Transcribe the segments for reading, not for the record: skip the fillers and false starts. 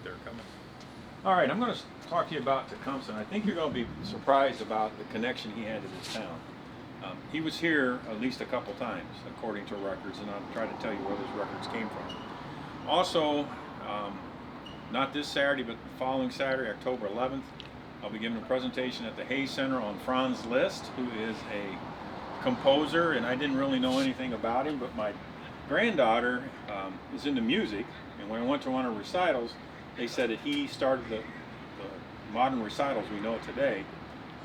they're coming. All right, I'm going to talk to you about Tecumseh. I think you're going to be surprised about the connection he had to this town. He was here at least a couple times, according to records, and I'll try to tell you where those records came from. Also, not this Saturday, but the following Saturday, October 11th, I'll be giving a presentation at the Hayes Center on Franz Liszt, who is a composer, and I didn't really know anything about him, but my granddaughter is into music, and when I went to one of her recitals, they said that he started the modern recitals we know today,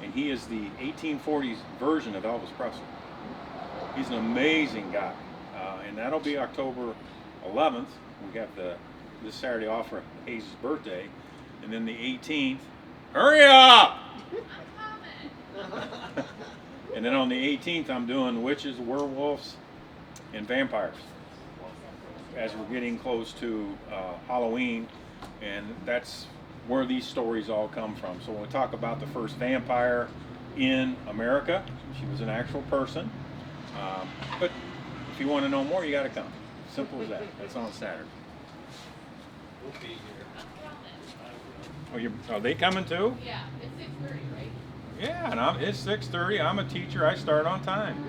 and he is the 1840s version of Elvis Presley. He's an amazing guy, and that'll be October 11th. We got this Saturday off for Hayes' birthday, and then the 18th. Hurry up! And then on the 18th, I'm doing witches, werewolves, and vampires, as we're getting close to Halloween, and that's where these stories all come from. So when we talk about the first vampire in America, she was an actual person. But if you want to know more, you got to come. Simple as that. That's on Saturday. We'll be here. Are they coming too? Yeah, it's 6:30, right? Yeah, and it's 6:30. I'm a teacher. I start on time.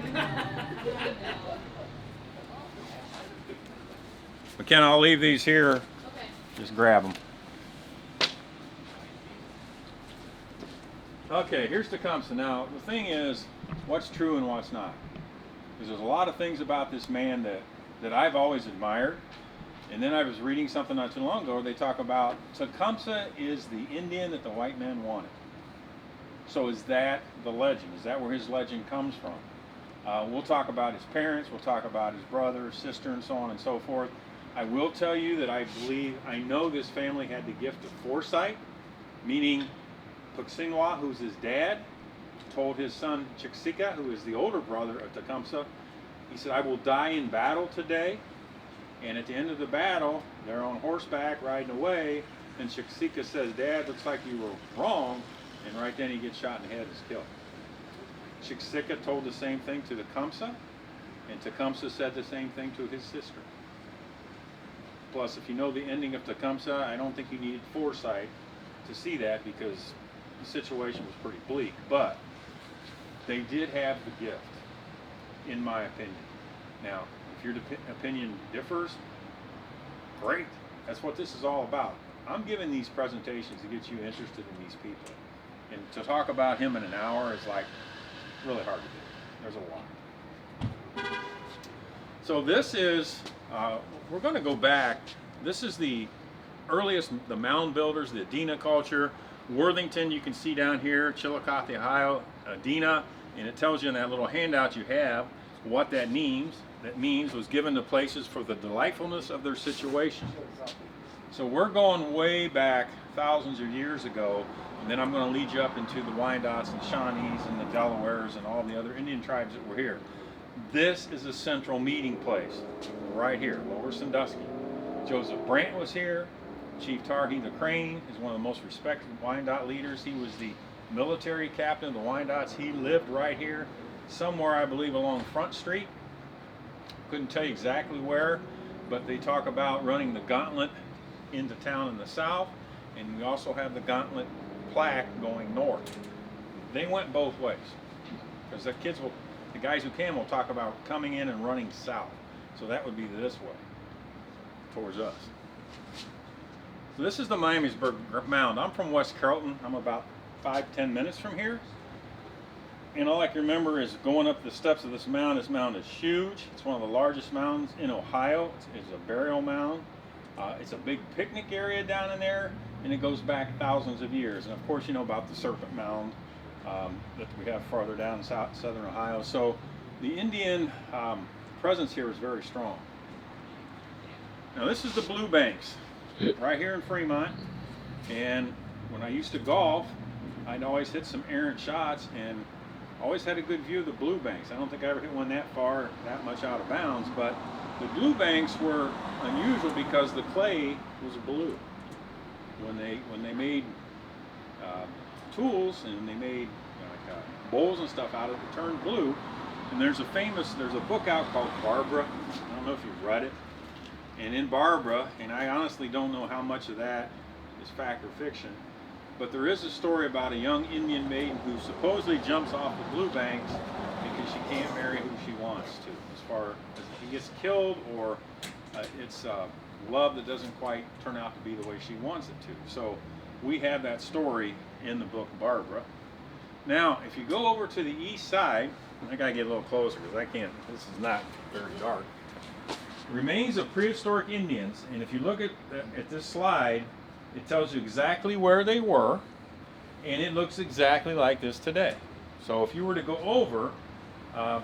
McKenna, I'll leave these here. Okay. Just grab them. Okay, here's Tecumseh. Now, the thing is, what's true and what's not. Because there's a lot of things about this man that I've always admired. And then I was reading something not too long ago where they talk about Tecumseh is the Indian that the white man wanted. So is that the legend? Is that where his legend comes from? We'll talk about his parents, we'll talk about his brother, sister, and so on and so forth. I will tell you that I know this family had the gift of foresight, meaning Puxinwa, who's his dad, told his son Chiksika, who is the older brother of Tecumseh, he said, I will die in battle today. And at the end of the battle, they're on horseback riding away, and Chiksika says, Dad, looks like you were wrong. And right then he gets shot in the head and is killed. Chiksika told the same thing to Tecumseh, and Tecumseh said the same thing to his sister. Plus, if you know the ending of Tecumseh, I don't think you needed foresight to see that because the situation was pretty bleak. But they did have the gift, in my opinion. Now, if your opinion differs, great. That's what this is all about. I'm giving these presentations to get you interested in these people. And to talk about him in an hour is like really hard to do. There's a lot. So this is, we're going to go back. This is the earliest, the mound builders, the Adena culture. Worthington, you can see down here, Chillicothe, Ohio, Adena, and it tells you in that little handout you have what that means. That means was given to places for the delightfulness of their situation. So we're going way back thousands of years ago, and then I'm going to lead you up into the Wyandots and Shawnees and the Delawares and all the other Indian tribes that were here. This is a central meeting place, right here, Lower Sandusky. Joseph Brant was here. Chief Tarhee the Crane is one of the most respected Wyandot leaders. He was the military captain of the Wyandots. He lived right here, somewhere I believe along Front Street. Couldn't tell you exactly where, but they talk about running the gauntlet into town in the south, and we also have the gauntlet plaque going north. They went both ways, because the guys who can will talk about coming in and running south. So that would be this way, towards us. So this is the Miamisburg Mound. I'm from West Carrollton. I'm about 5-10 minutes from here. And all I can remember is going up the steps of this mound. This mound is huge. It's one of the largest mounds in Ohio. It's a burial mound. It's a big picnic area down in there, and it goes back thousands of years. And of course, you know about the Serpent Mound that we have farther down in southern Ohio. So the Indian presence here is very strong. Now this is the Blue Banks, right here in Fremont. And when I used to golf, I'd always hit some errant shots and always had a good view of the Blue Banks. I don't think I ever hit one that far, that much out of bounds, but the Blue Banks were unusual because the clay was blue. When they made tools and they made bowls and stuff out of it, it turned blue. And there's a book out called Barbara. I don't know if you've read it. And in Barbara, and I honestly don't know how much of that is fact or fiction. But there is a story about a young Indian maiden who supposedly jumps off the blue banks because she can't marry who she wants to. As far as he gets killed, or it's love that doesn't quite turn out to be the way she wants it to. So we have that story in the book Barbara. Now, if you go over to the east side, I gotta get a little closer because I can't. This is not very dark. Remains of prehistoric Indians, and if you look at this slide, it tells you exactly where they were, and it looks exactly like this today. So if you were to go over,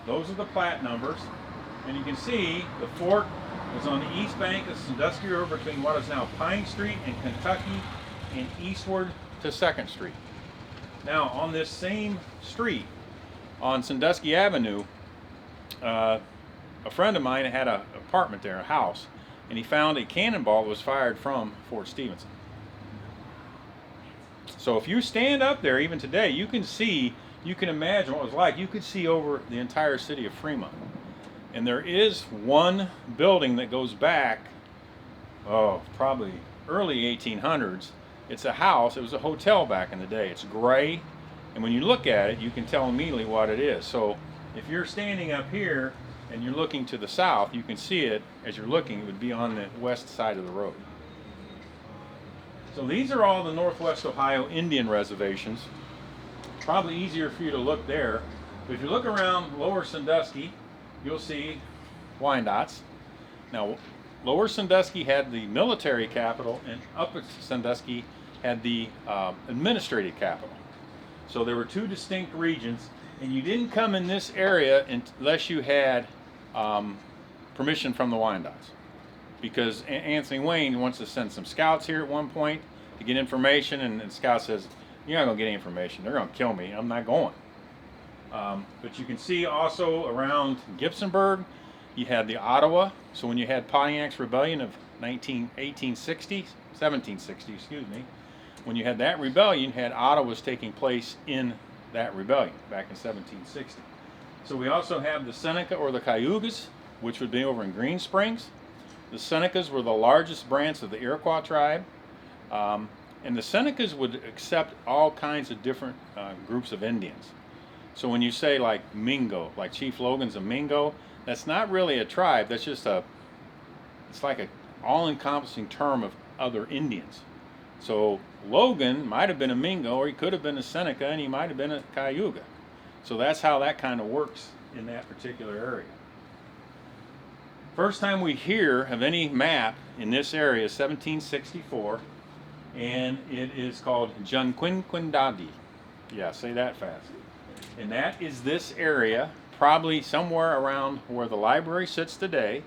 those are the plat numbers, and you can see the fort was on the east bank of Sandusky River between what is now Pine Street and Kentucky, and eastward to 2nd Street. Now, on this same street, on Sandusky Avenue, a friend of mine had an apartment there, a house, and he found a cannonball that was fired from Fort Stephenson. So if you stand up there, even today, you can see, you can imagine what it was like. You could see over the entire city of Fremont. And there is one building that goes back, probably early 1800s. It's a house. It was a hotel back in the day. It's gray, and when you look at it, you can tell immediately what it is. So if you're standing up here and you're looking to the south, you can see it as you're looking. It would be on the west side of the road. So these are all the Northwest Ohio Indian reservations. Probably easier for you to look there. But if you look around Lower Sandusky, you'll see Wyandottes. Now, Lower Sandusky had the military capital, and Upper Sandusky had the administrative capital. So there were two distinct regions, and you didn't come in this area unless you had permission from the Wyandottes. Because Anthony Wayne wants to send some scouts here at one point to get information, and the scout says, "You're not going to get any information. They're going to kill me. I'm not going." But you can see also around Gibsonburg, you had the Ottawa. So when you had Pontiac's Rebellion of 1760, excuse me, when you had that rebellion, you had Ottawas taking place in that rebellion back in 1760. So we also have the Seneca or the Cayugas, which would be over in Green Springs. The Senecas were the largest branch of the Iroquois tribe. And the Senecas would accept all kinds of different groups of Indians. So when you say like Mingo, like Chief Logan's a Mingo, that's not really a tribe. That's just it's like an all-encompassing term of other Indians. So Logan might have been a Mingo, or he could have been a Seneca, and he might have been a Cayuga. So that's how that kind of works in that particular area. First time we hear of any map in this area is 1764, and it is called Junquinquindadi. Yeah, say that fast. And that is this area, probably somewhere around where the library sits today,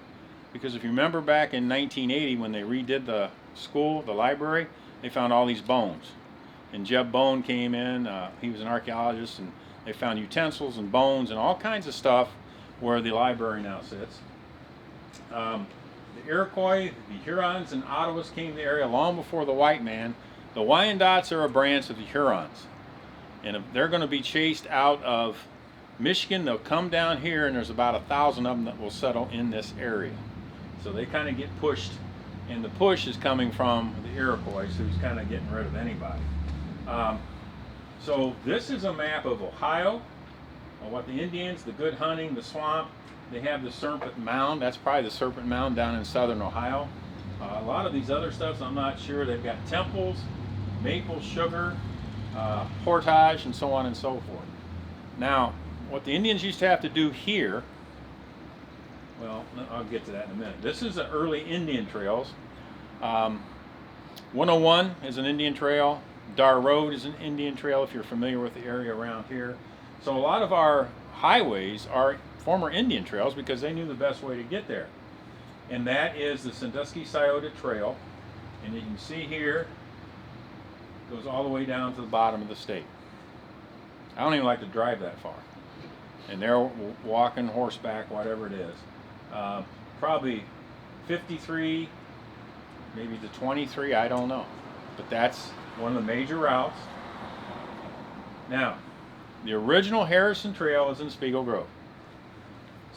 because if you remember back in 1980 when they redid the school, the library, they found all these bones. And Jeb Bone came in, he was an archaeologist, and they found utensils and bones and all kinds of stuff where the library now sits. The Iroquois, the Hurons, and Ottawas came to the area long before the white man. The Wyandottes are a branch of the Hurons. And if they're going to be chased out of Michigan, they'll come down here, and there's about 1,000 of them that will settle in this area. So they kind of get pushed, and the push is coming from the Iroquois, who's kind of getting rid of anybody. So this is a map of Ohio, what the Indians, the good hunting, the swamp. They have the Serpent Mound. That's probably the Serpent Mound down in southern Ohio. A lot of these other stuffs, I'm not sure. They've got temples, maple sugar, portage, and so on and so forth. Now, what the Indians used to have to do here, well, I'll get to that in a minute. This is the early Indian trails. 101 is an Indian trail. Dar Road is an Indian trail, if you're familiar with the area around here. So a lot of our highways are former Indian trails because they knew the best way to get there. And that is the Sandusky-Scioto Trail. And you can see here, it goes all the way down to the bottom of the state. I don't even like to drive that far. And they're walking, horseback, whatever it is. Probably 53, maybe to 23, I don't know. But that's one of the major routes. Now, the original Harrison Trail is in Spiegel Grove.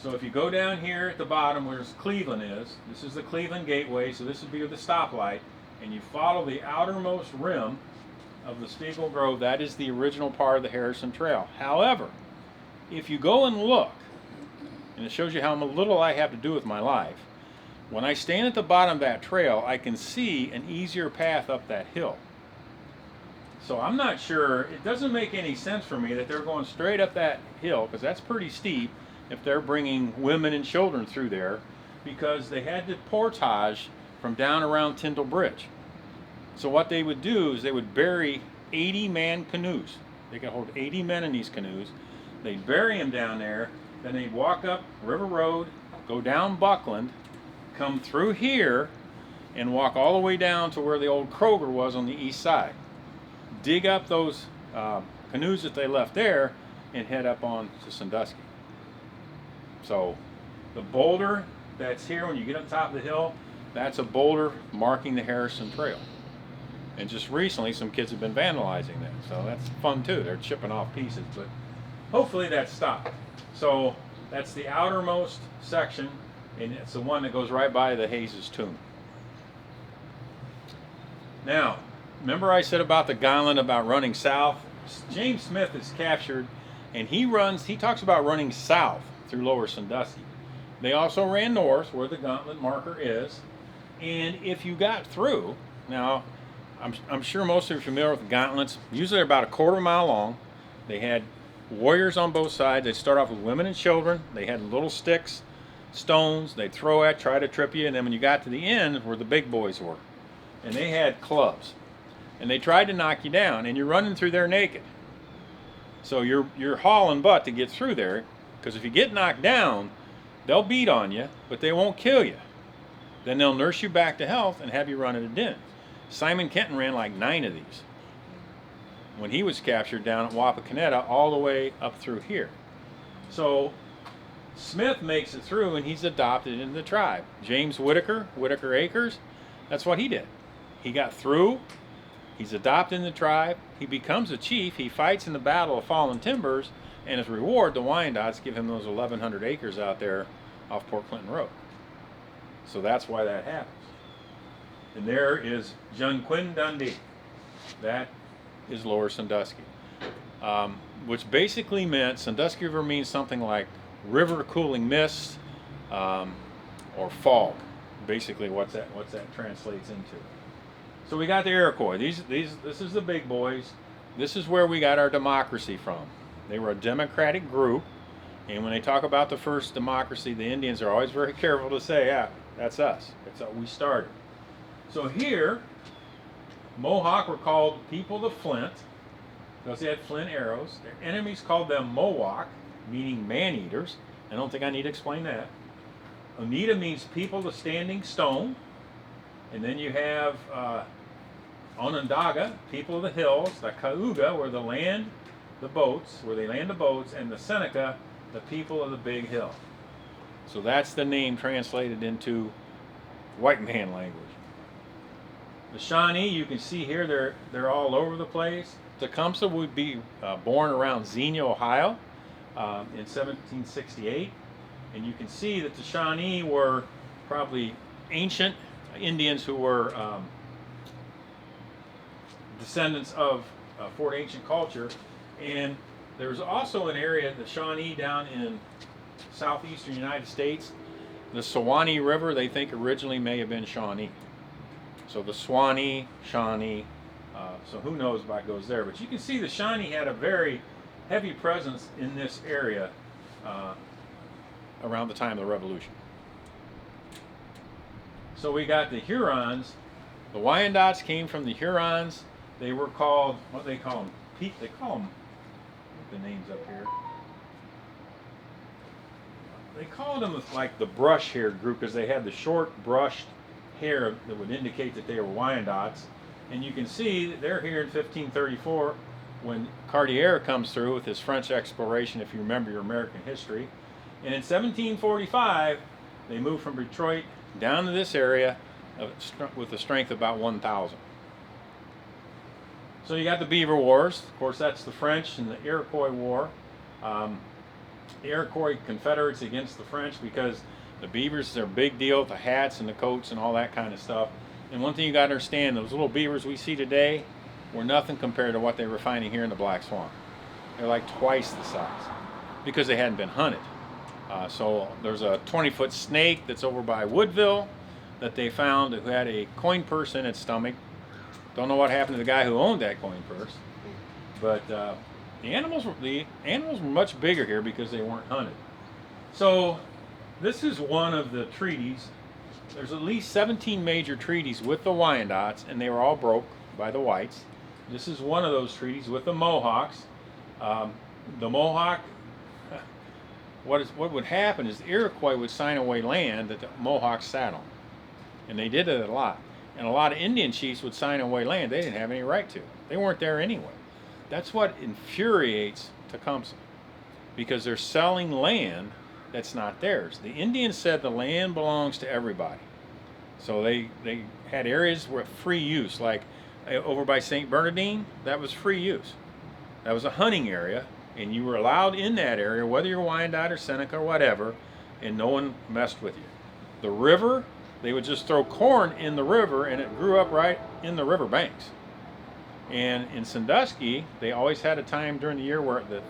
So if you go down here at the bottom where Cleveland is, this is the Cleveland Gateway, so this would be the stoplight. and you follow the outermost rim of the Steeple Grove, that is the original part of the Harrison Trail. However, if you go and look, and it shows you how little I have to do with my life, when I stand at the bottom of that trail, I can see an easier path up that hill. So I'm not sure, it doesn't make any sense for me that they're going straight up that hill, because that's pretty steep if they're bringing women and children through there, because they had to portage from down around Tyndall Bridge. So what they would do is they would bury 80-man canoes. They could hold 80 men in these canoes. They'd bury them down there, then they'd walk up River Road, go down Buckland, come through here, and walk all the way down to where the old Kroger was on the east side. Dig up those canoes that they left there and head up on to Sandusky. So the boulder that's here when you get up top of the hill, that's a boulder marking the Harrison Trail. And just recently some kids have been vandalizing that, so that's fun too. They're chipping off pieces, but hopefully that stopped. So that's the outermost section, and it's the one that goes right by the Hayes' tomb. Now, remember I said about the gauntlet about running south? James Smith is captured, and he talks about running south through Lower Sandusky. They also ran north where the gauntlet marker is, and if you got through, now I'm sure most of you are familiar with the gauntlets. Usually they're about a quarter mile long. They had warriors on both sides. They'd start off with women and children. They had little sticks, stones they'd throw at, try to trip you, and then when you got to the end where the big boys were, and they had clubs, and they tried to knock you down, and you're running through there naked. So you're hauling butt to get through there, because if you get knocked down, they'll beat on you, but they won't kill you. Then they'll nurse you back to health and have you run at a den. Simon Kenton ran like 9 of these when he was captured down at Wapakoneta all the way up through here. So Smith makes it through and he's adopted into the tribe. James Whitaker Acres, that's what he did. He got through, he's adopted in the tribe, he becomes a chief, he fights in the Battle of Fallen Timbers, and as reward, the Wyandottes give him those 1,100 acres out there off Port Clinton Road. So that's why that happens. And there is Junquin Dundee. That is Lower Sandusky. Which basically meant, Sandusky River means something like river cooling mist or fog. Basically what that translates into. So we got the Iroquois. This is the big boys. This is where we got our democracy from. They were a democratic group, and when they talk about the first democracy, the Indians are always very careful to say, yeah, that's us. That's how we started. So here, Mohawk were called people of Flint, because they had flint arrows. Their enemies called them Mowak, meaning man-eaters. I don't think I need to explain that. Oneida means people of standing stone. And then you have Onondaga, people of the hills. The Cayuga, where they land the boats, and the Seneca, the people of the big hill. So that's the name translated into white man language. The Shawnee, you can see here, they're all over the place. Tecumseh would be born around Xenia, Ohio, in 1768, and you can see that the Shawnee were probably ancient Indians who were descendants of Fort Ancient culture. And there's also an area, the Shawnee, down in southeastern United States. The Suwannee River, they think originally may have been Shawnee. So the Suwannee, Shawnee, so who knows what goes there. But you can see the Shawnee had a very heavy presence in this area around the time of the Revolution. So we got the Hurons. The Wyandottes came from the Hurons. They were called, what they call them? They call them, the names up here. They called them like the brush hair group because they had the short brushed hair that would indicate that they were Wyandottes. And you can see that they're here in 1534 when Cartier comes through with his French exploration, if you remember your American history. And in 1745, they moved from Detroit down to this area with a strength of about 1,000. So you got the Beaver Wars. Of course, that's the French and the Iroquois War. The Iroquois Confederates against the French because the Beavers are a big deal with the hats and the coats and all that kind of stuff. And one thing you got to understand, those little beavers we see today were nothing compared to what they were finding here in the Black Swamp. They're like twice the size because they hadn't been hunted. So there's a 20-foot snake that's over by Woodville that they found who had a coin purse in its stomach. Don't know what happened to the guy who owned that coin purse, but the animals were much bigger here because they weren't hunted. So this is one of the treaties. There's at least 17 major treaties with the Wyandots, and they were all broke by the whites. This is one of those treaties with the Mohawks. The Mohawk, what would happen is the Iroquois would sign away land that the Mohawks sat on. And they did it a lot. And a lot of Indian chiefs would sign away land they didn't have any right to. They weren't there anyway. That's what infuriates Tecumseh, because they're selling land that's not theirs. The Indians said the land belongs to everybody. So they had areas where free use, like over by St. Bernardine, that was free use. That was a hunting area, and you were allowed in that area, whether you're Wyandotte or Seneca or whatever, and no one messed with you. The river, they would just throw corn in the river, and it grew up right in the river banks. And in Sandusky, they always had a time during the year where the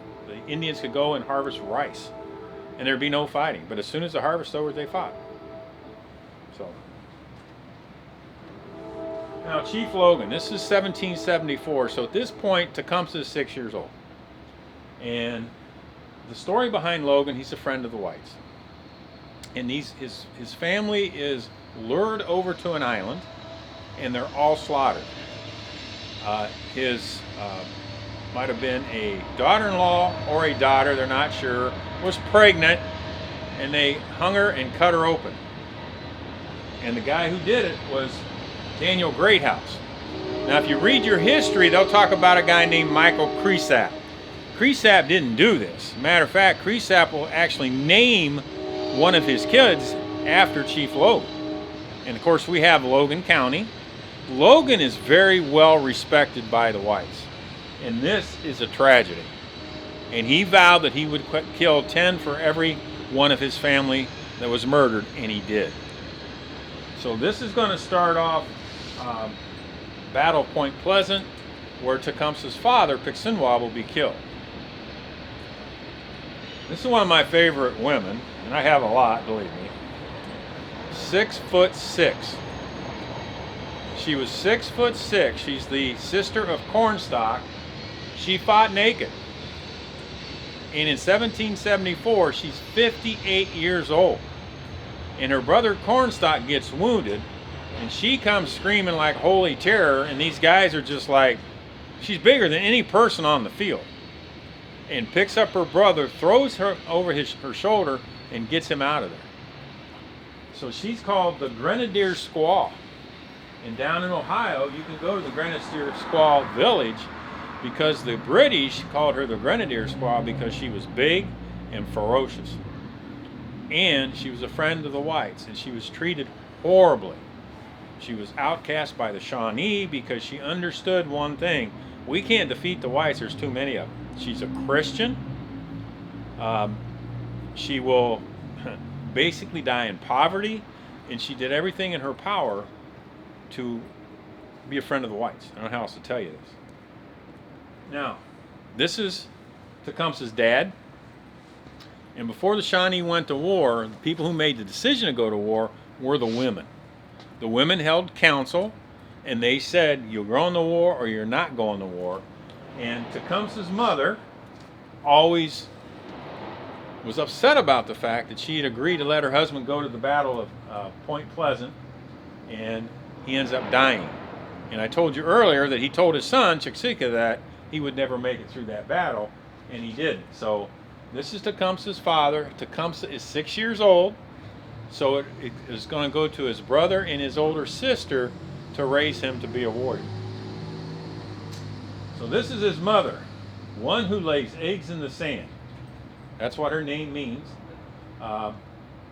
Indians could go and harvest rice, and there'd be no fighting. But as soon as the harvest was over, they fought. So now Chief Logan, this is 1774. So at this point, Tecumseh is 6 years old. And the story behind Logan, he's a friend of the whites. And his family is lured over to an island, and they're all slaughtered. His might have been a daughter-in-law or a daughter, they're not sure, was pregnant, and they hung her and cut her open. And the guy who did it was Daniel Greathouse. Now, if you read your history, they'll talk about a guy named Michael Cresap. Cresap didn't do this. Matter of fact, Cresap will actually name one of his kids after Chief Logan. And of course, we have Logan County. Logan is very well respected by the whites. And this is a tragedy. And he vowed that he would kill 10 for every one of his family that was murdered, and he did. So this is going to start off Battle of Point Pleasant, where Tecumseh's father, Pixinwah, will be killed. This is one of my favorite women, and I have a lot, believe me. 6'6". She was 6'6". She's the sister of Cornstalk. She fought naked. And in 1774, she's 58 years old. And her brother Cornstalk gets wounded, and she comes screaming like holy terror, and these guys are just like, she's bigger than any person on the field. And picks up her brother, throws her over her shoulder, and gets him out of there. So she's called the Grenadier Squaw. And down in Ohio, you can go to the Grenadier Squaw village, because the British called her the Grenadier Squaw because she was big and ferocious. And she was a friend of the whites, and she was treated horribly. She was outcast by the Shawnee because she understood one thing: we can't defeat the whites, there's too many of them. She's a Christian. She will basically die in poverty, and she did everything in her power to be a friend of the whites. I don't know how else to tell you this. Now, this is Tecumseh's dad. And before the Shawnee went to war, the people who made the decision to go to war were the women. The women held council, and they said, you're going to war or you're not going to war. And Tecumseh's mother always was upset about the fact that she had agreed to let her husband go to the Battle of Point Pleasant, and he ends up dying. And I told you earlier that he told his son, Tecumseh, that he would never make it through that battle, and he didn't. So this is Tecumseh's father. Tecumseh is 6 years old, so it is going to go to his brother and his older sister to raise him to be a warrior. So this is his mother, one who lays eggs in the sand. That's what her name means. I'm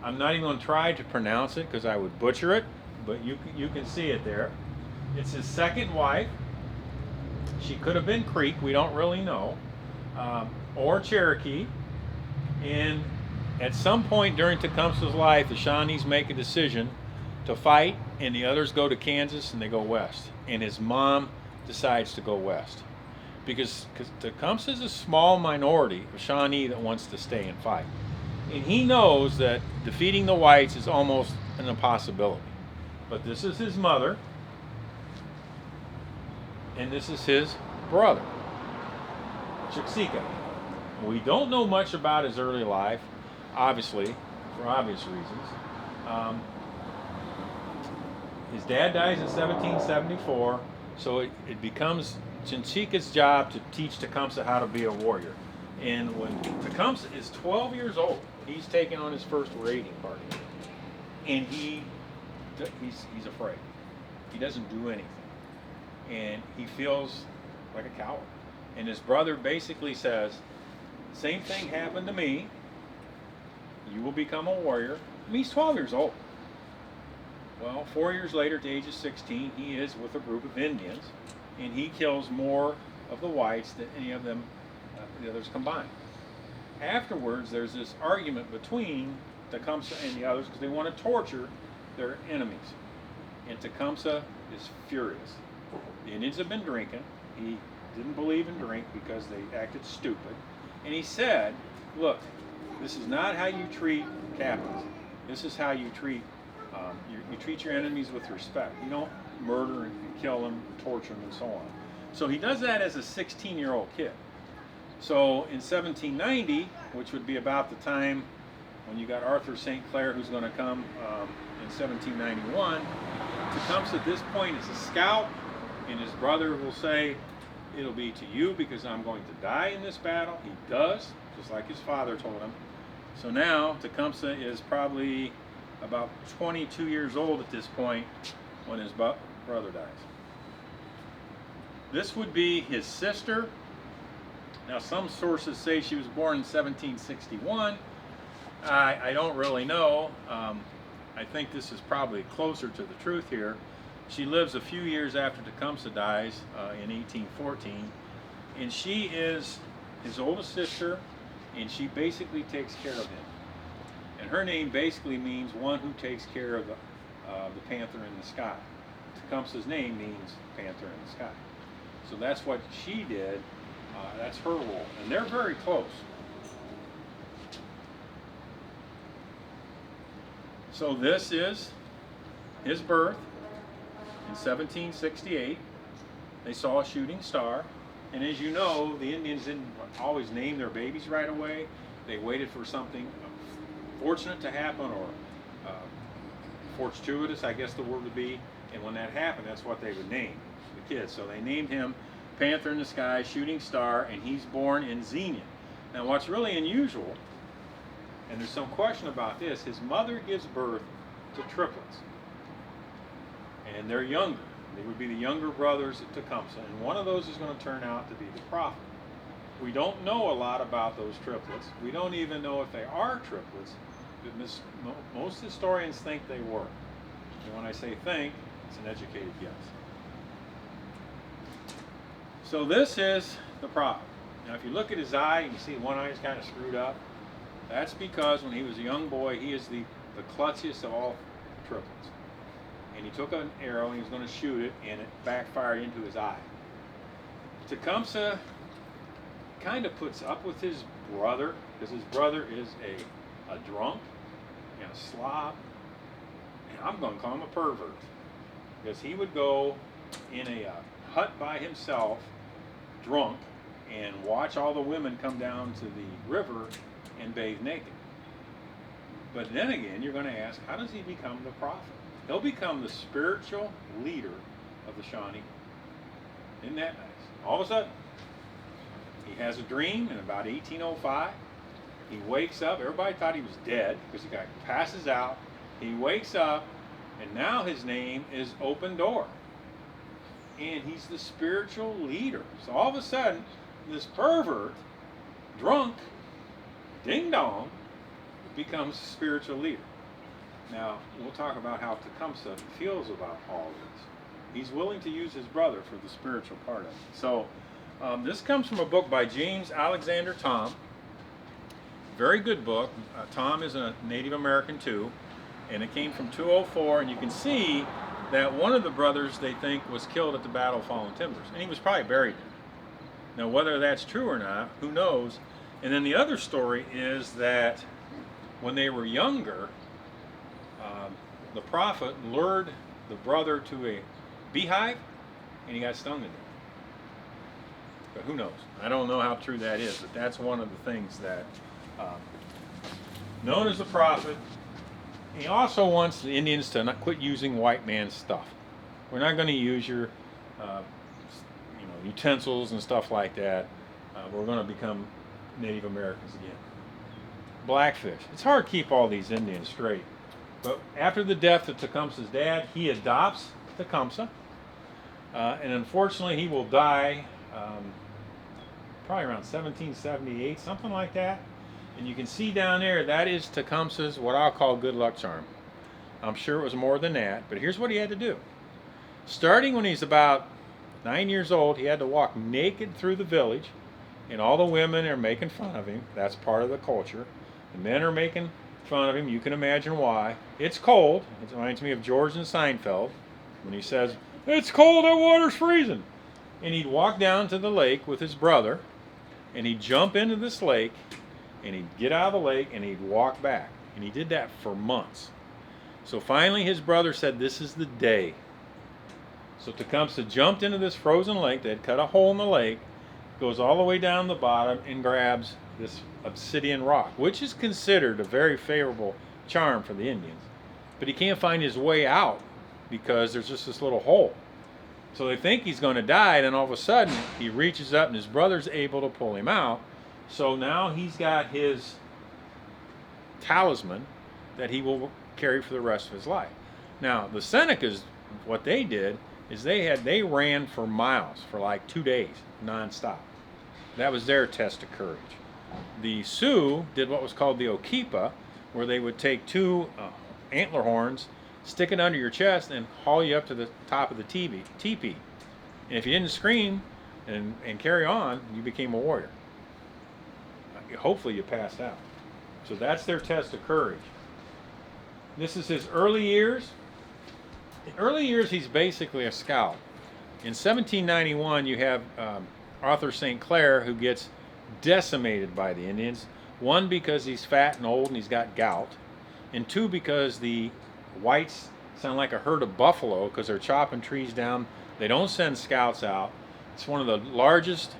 not even going to try to pronounce it because I would butcher it, but you can see it there. It's his second wife. She could have been Creek, we don't really know, or Cherokee. And at some point during Tecumseh's life, the Shawnees make a decision to fight, and the others go to Kansas and they go west. And his mom decides to go west because Tecumseh is a small minority of Shawnee that wants to stay and fight. And he knows that defeating the whites is almost an impossibility. But this is his mother, and this is his brother, Tecumseh. We don't know much about his early life, obviously, for obvious reasons. His dad dies in 1774, so it becomes Tecumseh's job to teach Tecumseh how to be a warrior. And when Tecumseh is 12 years old, he's taking on his first raiding party, and he's afraid. He doesn't do anything, and he feels like a coward. And his brother basically says, "Same thing happened to me. You will become a warrior." I mean, he's 12 years old. Well, 4 years later, at the age of 16, he is with a group of Indians, and he kills more of the whites than any of them, the others combined. Afterwards, there's this argument between Tecumseh and the others because they want to torture their enemies. And Tecumseh is furious. The Indians have been drinking. He didn't believe in drink because they acted stupid. And he said, "Look, this is not how you treat captains. This is how you treat you treat your enemies with respect. You don't murder and kill them, torture them, and so on." So he does that as a 16-year-old kid. So in 1790, which would be about the time when you got Arthur St. Clair, who's going to come in 1791, Tecumseh at this point is a scout, and his brother will say, "It'll be to you because I'm going to die in this battle." He does, just like his father told him. So now Tecumseh is probably about 22 years old at this point when his brother dies. This would be his sister. Now, some sources say she was born in 1761. I don't really know. I think this is probably closer to the truth here. She lives a few years after Tecumseh dies in 1814, and she is his oldest sister, and she basically takes care of him. And her name basically means one who takes care of the panther in the sky. Tecumseh's name means panther in the sky. So that's what she did. That's her role. And they're very close. So this is his birth in 1768. They saw a shooting star. And as you know, the Indians didn't always name their babies right away. They waited for something fortunate to happen, or fortuitous, I guess the word would be. And when that happened, that's what they would name the kid. So they named him Panther in the Sky, Shooting Star, and he's born in Xenia. Now what's really unusual, and there's some question about this, his mother gives birth to triplets. And they're younger. They would be the younger brothers of Tecumseh, and one of those is going to turn out to be the prophet. We don't know a lot about those triplets. We don't even know if they are triplets, but most historians think they were. And when I say think, it's an educated guess. So this is the prophet. Now if you look at his eye, you can see one eye is kind of screwed up. That's because when he was a young boy, he is the klutziest of all triplets. And he took an arrow and he was going to shoot it, and it backfired into his eye. Tecumseh kind of puts up with his brother, because his brother is a drunk and a slob, and I'm going to call him a pervert, because he would go in a hut by himself, drunk, and watch all the women come down to the river and bathe naked. But then again, you're going to ask, how does he become the prophet? He'll become the spiritual leader of the Shawnee. Isn't that nice? All of a sudden, he has a dream in about 1805. He wakes up. Everybody thought he was dead because the guy passes out. He wakes up, and now his name is Open Door. And he's the spiritual leader. So all of a sudden, this pervert, drunk, ding-dong, becomes spiritual leader. Now, we'll talk about how Tecumseh feels about all this. He's willing to use his brother for the spiritual part of it. So, this comes from a book by James Alexander Thom. Very good book. Thom is a Native American too. and it came from 204, and you can see that one of the brothers they think was killed at the Battle of Fallen Timbers, and he was probably buried there. Now whether that's true or not, who knows. And then the other story is that when they were younger, the prophet lured the brother to a beehive, and he got stung to death. But who knows? I don't know how true that is, but that's one of the things that known as the prophet. He also wants the Indians to not quit using white man's stuff. We're not going to use your utensils and stuff like that. We're going to become Native Americans again. Blackfish. It's hard to keep all these Indians straight. But after the death of Tecumseh's dad, he adopts Tecumseh. And unfortunately, he will die probably around 1778, something like that. And you can see down there, that is Tecumseh's, what I'll call good luck charm. I'm sure it was more than that, but here's what he had to do. Starting when he's about 9 years old, he had to walk naked through the village, and all the women are making fun of him. That's part of the culture. The men are making fun of him. You can imagine why. It's cold. It reminds me of George and Seinfeld when he says, "It's cold, that water's freezing." And he'd walk down to the lake with his brother, and he'd jump into this lake, and he'd get out of the lake, and he'd walk back. And he did that for months. So finally his brother said, "This is the day." So Tecumseh jumped into this frozen lake. They had cut a hole in the lake, goes all the way down the bottom, and grabs this obsidian rock, which is considered a very favorable charm for the Indians. But he can't find his way out because there's just this little hole. So they think he's going to die, and then all of a sudden he reaches up and his brother's able to pull him out. So now he's got his talisman that he will carry for the rest of his life. Now the Senecas, what they did is they ran for miles for like 2 days non-stop. That was their test of courage. The Sioux did what was called the Okipa, where they would take two antler horns, stick it under your chest, and haul you up to the top of the teepee. And if you didn't scream and carry on, you became a warrior. Hopefully you passed out. So that's their test of courage. This is his early years. In early years, he's basically a scout. In 1791, you have Arthur St. Clair, who gets decimated by the Indians. One, because he's fat and old and he's got gout. And two, because the whites sound like a herd of buffalo because they're chopping trees down. They don't send scouts out. It's one of the largest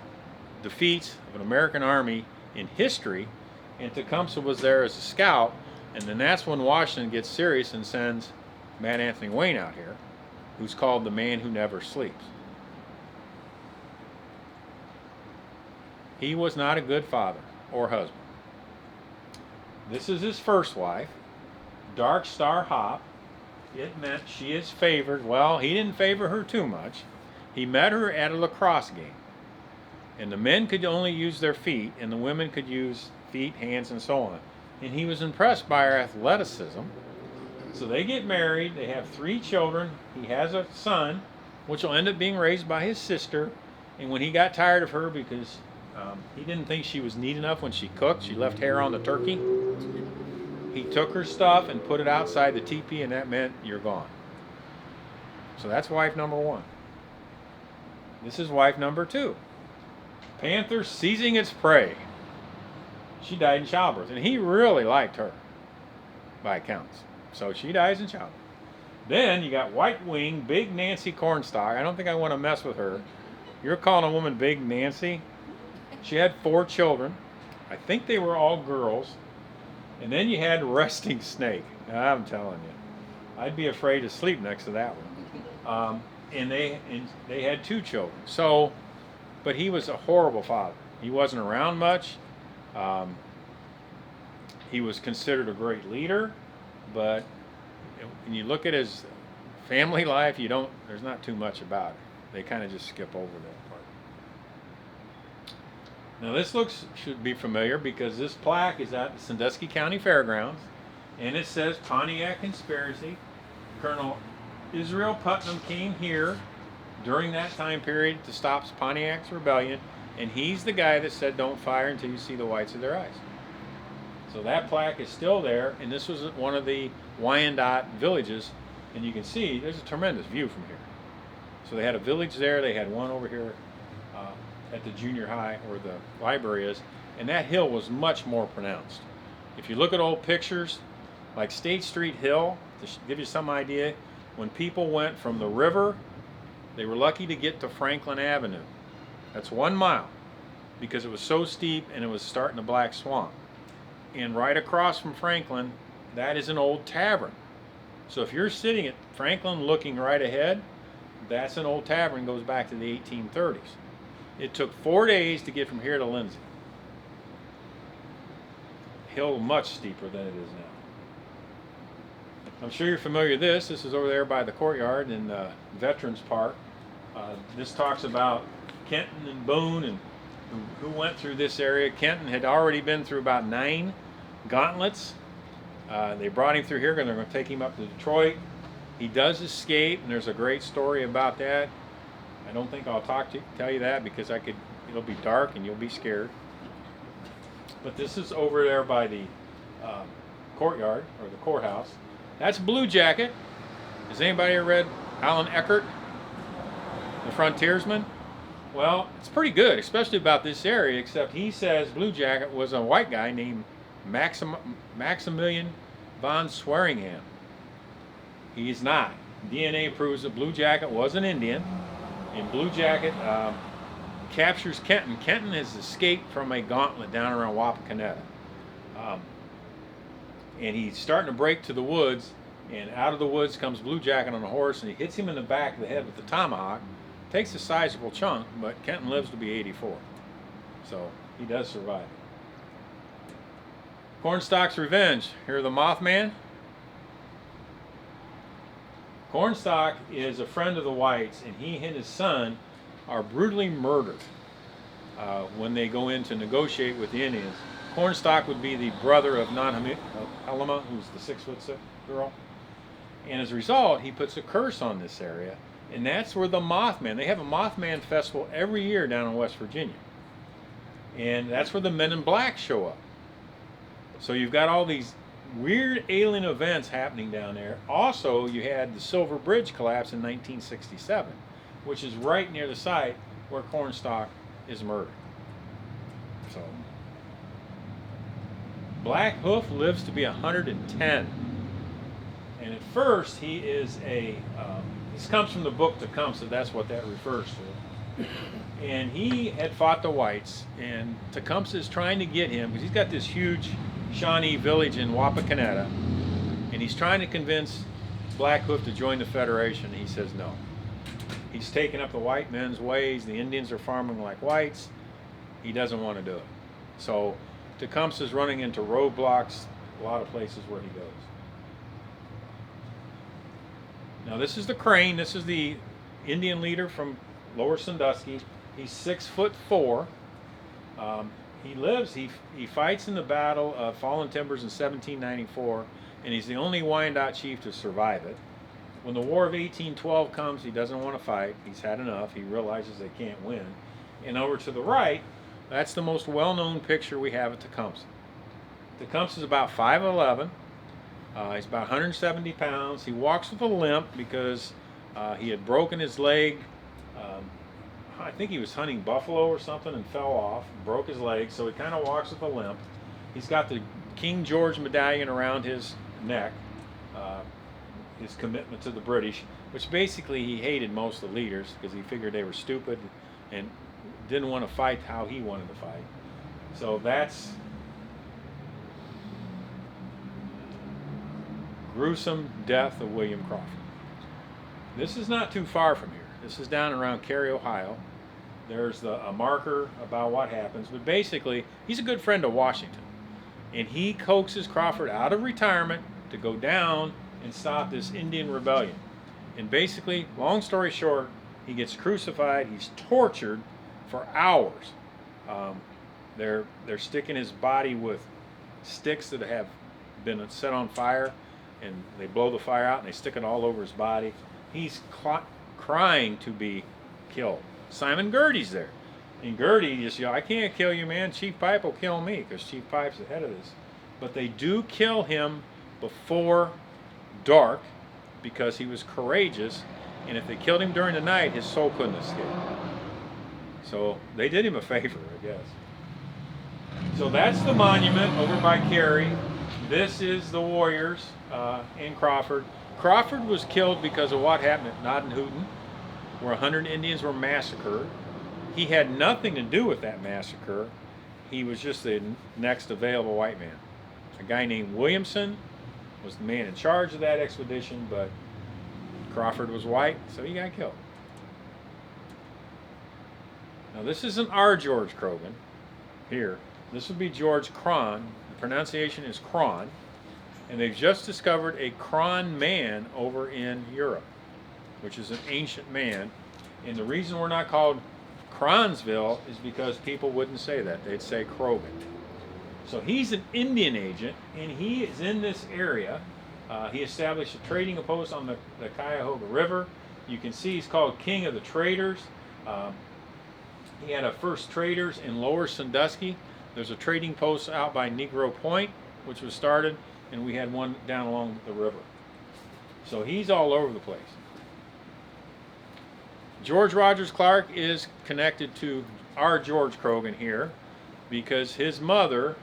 defeats of an American army in history. And Tecumseh was there as a scout. And then that's when Washington gets serious and sends Matt Anthony Wayne out here, who's called the man who never sleeps. He was not a good father or husband. This is his first wife, Dark Star Hop. It meant she is favored. Well, he didn't favor her too much. He met her at a lacrosse game. And the men could only use their feet, and the women could use feet, hands, and so on. And he was impressed by her athleticism. So they get married. They have 3 children. He has a son, which will end up being raised by his sister. And when he got tired of her because he didn't think she was neat enough when she cooked, she left hair on the turkey, he took her stuff and put it outside the teepee, and that meant you're gone. So that's wife number 1. This is wife number 2. Panther seizing its prey. She died in childbirth, and he really liked her, by accounts. So she dies in childbirth. Then you got White Wing, Big Nancy Cornstalk. I don't think I want to mess with her. You're calling a woman Big Nancy? She had 4 children. I think they were all girls. And then you had Resting Snake. I'm telling you, I'd be afraid to sleep next to that one. And they had 2 children. So, but he was a horrible father. He wasn't around much. He was considered a great leader, but when you look at his family life, there's not too much about it. They kind of just skip over that part. Now this should be familiar because this plaque is at the Sandusky County Fairgrounds, and it says Pontiac Conspiracy. Colonel Israel Putnam came here during that time period to stop Pontiac's rebellion, and he's the guy that said don't fire until you see the whites of their eyes. So that plaque is still there, and this was one of the Wyandotte villages, and you can see there's a tremendous view from here. So they had a village there, they had one over here at the junior high where the library is, and that hill was much more pronounced. If you look at old pictures, like State Street Hill, to give you some idea, when people went from the river, they were lucky to get to Franklin Avenue. That's 1 mile, because it was so steep and it was starting to black swamp. And right across from Franklin, that is an old tavern. So if you're sitting at Franklin looking right ahead, that's an old tavern, goes back to the 1830s. It took 4 days to get from here to Lindsay. Hill much steeper than it is now. I'm sure you're familiar with this. This is over there by the courtyard in Veterans Park. This talks about Kenton and Boone and who went through this area. Kenton had already been through about 9 gauntlets. They brought him through here and they're going to take him up to Detroit. He does escape, and there's a great story about that. I don't think I'll tell you that because it'll be dark and you'll be scared. But this is over there by the courtyard or the courthouse. That's Blue Jacket. Has anybody ever read Alan Eckert, The Frontiersman? Well, it's pretty good, especially about this area, except he says Blue Jacket was a white guy named Maximilian von Swearingham. He's not. DNA proves that Blue Jacket was an Indian, and Blue Jacket captures Kenton. Kenton has escaped from a gauntlet down around Wapakoneta. And he's starting to break to the woods, and out of the woods comes Blue Jacket on a horse, and he hits him in the back of the head with the tomahawk. Takes a sizable chunk, but Kenton lives to be 84. So he does survive. Cornstalk's Revenge. Hear the Mothman? Cornstalk is a friend of the whites, and he and his son are brutally murdered when they go in to negotiate with the Indians. Cornstalk would be the brother of Helema, who's the 6'6" girl. And as a result, he puts a curse on this area, and that's where the Mothman, they have a Mothman festival every year down in West Virginia. And that's where the Men in Black show up. So you've got all these weird alien events happening down there. Also, you had the Silver Bridge collapse in 1967, which is right near the site where Cornstalk is murdered. So, Black Hoof lives to be 110. And at first, he is this comes from the book Tecumseh, that's what that refers to. And he had fought the whites, and Tecumseh is trying to get him, because he's got this huge Shawnee village in Wapakoneta, and he's trying to convince Black Hoof to join the Federation. He says no. He's taken up the white men's ways. The Indians are farming like whites. He doesn't want to do it. So Tecumseh's running into roadblocks a lot of places where he goes. Now this is the Crane. This is the Indian leader from Lower Sandusky. He's 6'4". He fights in the Battle of Fallen Timbers in 1794, and he's the only Wyandotte chief to survive it. When the War of 1812 comes, he doesn't want to fight. He's had enough. He realizes they can't win. And over to the right, that's the most well-known picture we have of Tecumseh. Tecumseh's about 5'11". He's about 170 pounds. He walks with a limp because he had broken his leg. I think he was hunting buffalo or something and fell off, broke his leg, so he kind of walks with a limp. He's got the King George medallion around his neck, his commitment to the British, which basically he hated most of the leaders because he figured they were stupid and didn't want to fight how he wanted to fight. So that's gruesome death of William Crawford. This is not too far from here. This is down around Cary, Ohio. There's a marker about what happens, but basically he's a good friend of Washington, and he coaxes Crawford out of retirement to go down and stop this Indian rebellion. And basically, long story short, he gets crucified. He's tortured for hours. They're sticking his body with sticks that have been set on fire, and they blow the fire out and they stick it all over his body. He's crying to be killed. Simon Girty's there, and Girty just yells, "I can't kill you, man. Chief Pipe will kill me," because Chief Pipe's the head of this but they do kill him before dark because he was courageous, and if they killed him during the night, his soul couldn't escape. So they did him a favor, I guess. So that's the monument over by Cary. This is the warriors in Crawford. Crawford was killed because of what happened at Noddenhooten, where 100 Indians were massacred. He had nothing to do with that massacre. He was just the next available white man. A guy named Williamson was the man in charge of that expedition, but Crawford was white, so he got killed. Now this isn't our George Croghan here. This would be George Cron. The pronunciation is Cron. And they've just discovered a Cron man over in Europe, which is an ancient man. And the reason we're not called Cronsville is because people wouldn't say that. They'd say Croghan. So he's an Indian agent, and he is in this area. He established a trading post on the Cuyahoga River. You can see he's called King of the Traders. He had a first traders in Lower Sandusky. There's a trading post out by Negro Point, which was started, and we had one down along the river. So he's all over the place. George Rogers Clark is connected to our George Croghan here because his mother,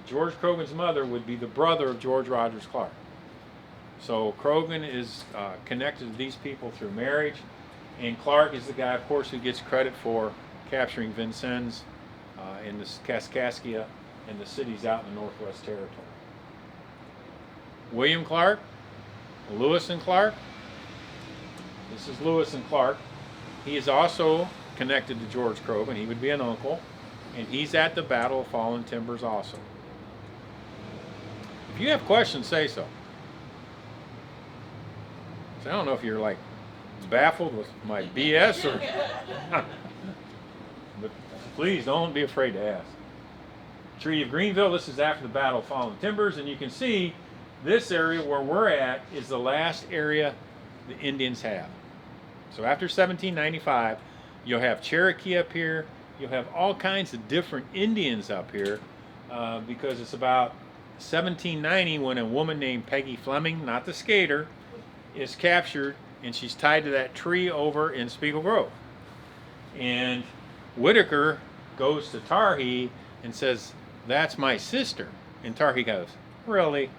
George Croghan's mother, would be the brother of George Rogers Clark. So Croghan is connected to these people through marriage, and Clark is the guy, of course, who gets credit for capturing Vincennes in the Kaskaskia and the cities out in the Northwest Territory. William Clark, Lewis and Clark. This is Lewis and Clark. He is also connected to George Croghan. He would be an uncle, and he's at the Battle of Fallen Timbers also. If you have questions, say so. So I don't know if you're like baffled with my BS or but please don't be afraid to ask. Treaty of Greenville, this is after the Battle of Fallen Timbers, and you can see this area where we're at is the last area the Indians have. So after 1795, you'll have Cherokee up here, you'll have all kinds of different Indians up here because it's about 1790 when a woman named Peggy Fleming, not the skater, is captured, and she's tied to that tree over in Spiegel Grove. And Whitaker goes to Tarhee and says, "That's my sister." And Tarhee goes, "Really?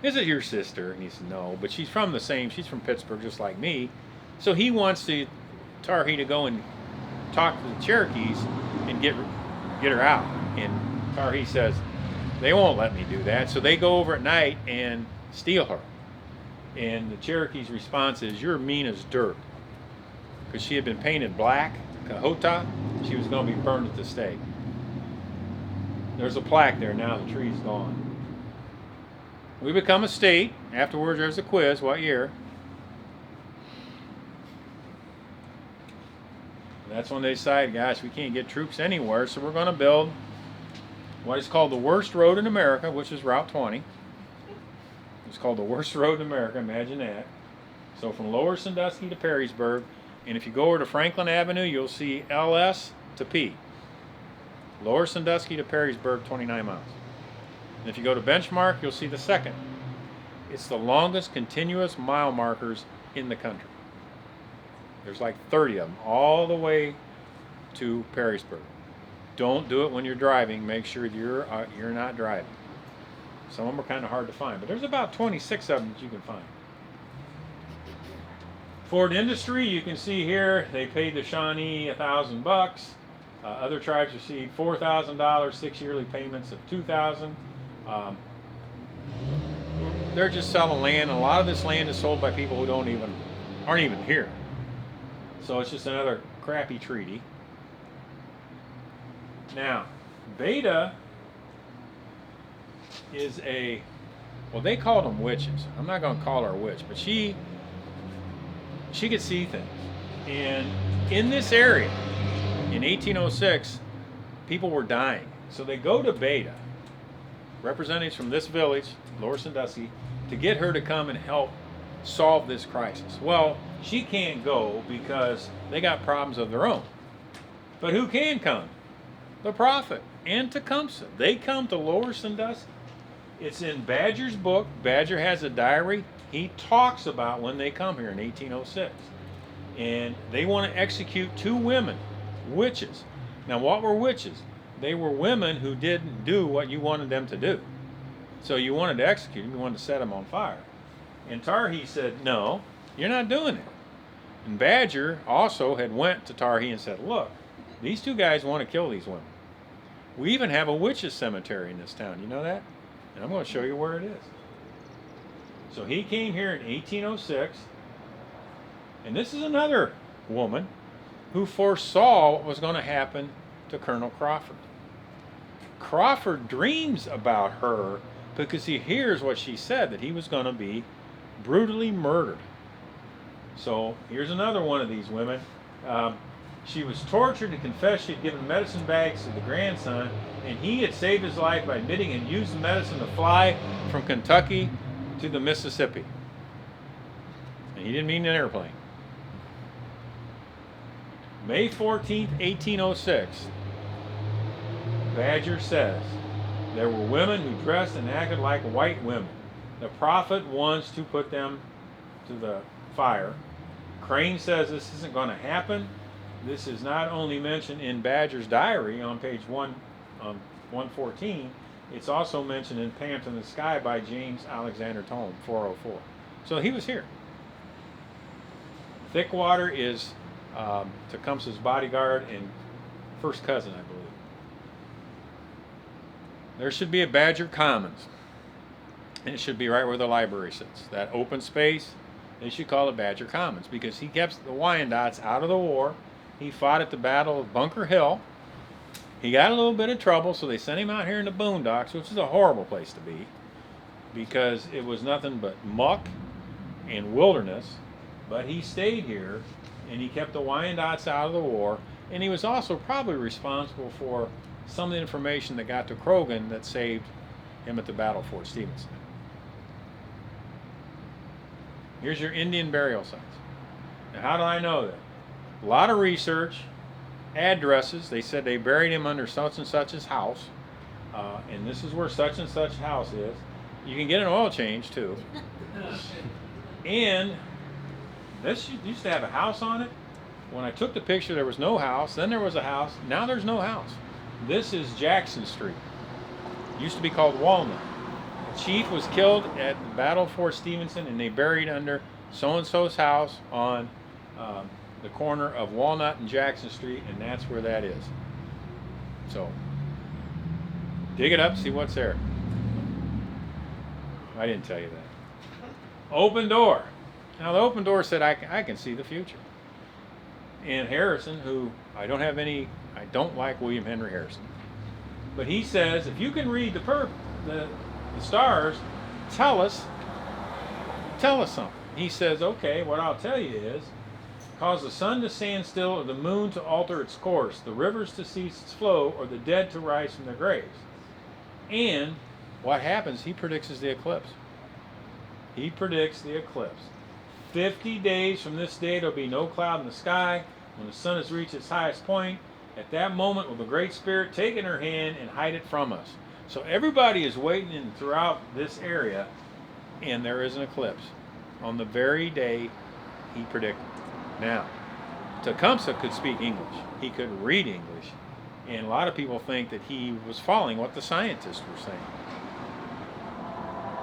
Is it your sister?" And he said, "No, but she's from she's from Pittsburgh just like me." So he wants Tarhee to go and talk to the Cherokees and get her out. And Tarhee says, "They won't let me do that." So they go over at night and steal her. And the Cherokee's response is, "You're mean as dirt." Because she had been painted black, Kahota, she was going to be burned at the stake. There's a plaque there now, the tree's gone. We become a state. Afterwards there's a quiz, what year? And that's when they decide, gosh, we can't get troops anywhere, so we're going to build what is called the worst road in America, which is Route 20. It's called the worst road in America, imagine that. So from Lower Sandusky to Perrysburg, and if you go over to Franklin Avenue, you'll see LS to P. Lower Sandusky to Perrysburg, 29 miles. And if you go to Benchmark, you'll see the second. It's the longest continuous mile markers in the country. There's like 30 of them, all the way to Perrysburg. Don't do it when you're driving. Make sure you're not driving. Some of them are kind of hard to find, but there's about 26 of them that you can find. Ford Industry, you can see here, they paid the Shawnee $1,000. Other tribes received $4,000, 6 yearly payments of $2,000. They're just selling land. A lot of this land is sold by people who aren't even here. So it's just another crappy treaty. Now, Beta is well, they called them witches. I'm not going to call her a witch, but she could see things. And in this area, in 1806, people were dying. So they go to Beta, representatives from this village, Lower Sandusky, to get her to come and help solve this crisis. Well, she can't go because they got problems of their own. But who can come? The prophet and Tecumseh. They come to Lower Sandusky. It's in Badger's book. Badger has a diary. He talks about when they come here in 1806. And they want to execute 2 women, witches. Now, what were witches? They were women who didn't do what you wanted them to do. So you wanted to execute them, you wanted to set them on fire. And Tarhi said, no, you're not doing it. And Badger also had went to Tarhi and said, look, these 2 guys want to kill these women. We even have a witches cemetery in this town, you know that? And I'm going to show you where it is. So he came here in 1806, and this is another woman who foresaw what was going to happen to Colonel Crawford. Crawford dreams about her because he hears what she said, that he was going to be brutally murdered. So here's another one of these women. She was tortured to confess she had given medicine bags to the grandson, and he had saved his life by admitting and used the medicine to fly from Kentucky to the Mississippi. And he didn't mean an airplane. May 14th, 1806, Badger says, there were women who dressed and acted like white women. The prophet wants to put them to the fire. Crane says this isn't going to happen. This is not only mentioned in Badger's diary on page 114, it's also mentioned in Pant in the Sky by James Alexander Tome, 404. So he was here. Thickwater is Tecumseh's bodyguard and first cousin, I believe. There should be a Badger Commons, and it should be right where the library sits. That open space, they should call it Badger Commons, because he kept the Wyandottes out of the war. He fought at the Battle of Bunker Hill. He got a little bit of trouble, so they sent him out here in the boondocks, which is a horrible place to be, because it was nothing but muck and wilderness. But he stayed here, and he kept the Wyandottes out of the war, and he was also probably responsible for some of the information that got to Croghan that saved him at the Battle of Fort Stephenson. Here's your Indian burial sites. Now, how do I know that? A lot of research, addresses. They said they buried him under such and such's house, and this is where such and such house is. You can get an oil change too. And this used to have a house on it. When I took the picture, there was no house. Then there was a house. Now there's no house. This is Jackson Street. It used to be called Walnut. The chief was killed at the Battle of Fort Stephenson, and they buried under so-and-so's house on the corner of Walnut and Jackson Street, and that's where that is. So, dig it up, see what's there. I didn't tell you that. Open door. Now, the open door said, I can see the future. And Harrison, who I don't like William Henry Harrison, but he says, if you can read the stars, tell us something. He says, okay, what I'll tell you is, cause the sun to stand still or the moon to alter its course, the rivers to cease its flow, or the dead to rise from their graves. And what happens, he predicts is the eclipse. He predicts the eclipse. 50 days from this day there'll be no cloud in the sky. When the sun has reached its highest point, at that moment will the Great Spirit take in her hand and hide it from us. So everybody is waiting throughout this area, and there is an eclipse on the very day he predicted. Now, Tecumseh could speak English. He could read English. And a lot of people think that he was following what the scientists were saying.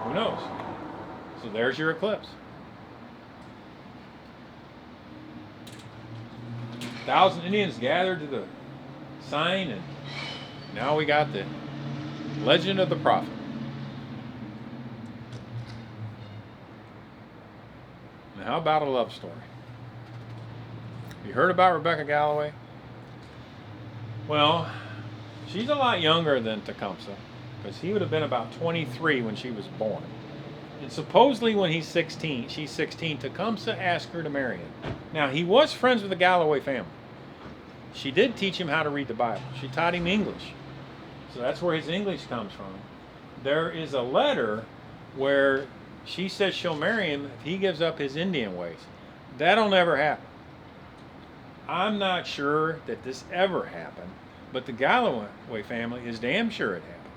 Who knows? So there's your eclipse. 1,000 Indians gathered to the sign, and now we got the legend of the prophet. Now, how about a love story? You heard about Rebecca Galloway? Well, she's a lot younger than Tecumseh, because he would have been about 23 when she was born. And supposedly when she's 16, Tecumseh asked her to marry him. Now, he was friends with the Galloway family. She did teach him how to read the Bible. She taught him English. So that's where his English comes from. There is a letter where she says she'll marry him if he gives up his Indian ways. That'll never happen. I'm not sure that this ever happened, but the Galloway family is damn sure it happened.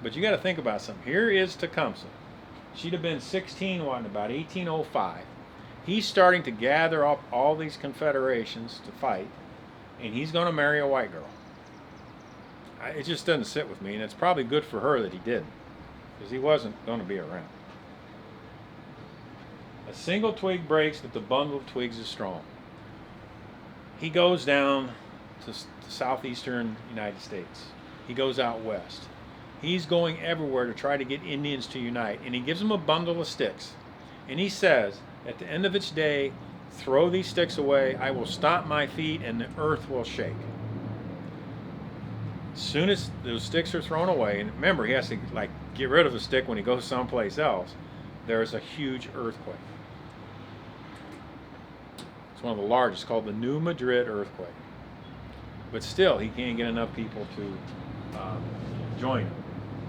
But you got to think about something. Here is Tecumseh. She'd have been 16, what, in about 1805. He's starting to gather up all these confederations to fight, and he's going to marry a white girl. It just doesn't sit with me, and it's probably good for her that he didn't, because he wasn't going to be around. A single twig breaks, but the bundle of twigs is strong. He goes down to southeastern United States. He goes out west. He's going everywhere to try to get Indians to unite, and he gives them a bundle of sticks. And he says, at the end of each day, throw these sticks away, I will stomp my feet, and the earth will shake. As soon as those sticks are thrown away, and remember, he has to get rid of the stick when he goes someplace else, there's a huge earthquake. It's one of the largest, called the New Madrid earthquake. But still, he can't get enough people to join him.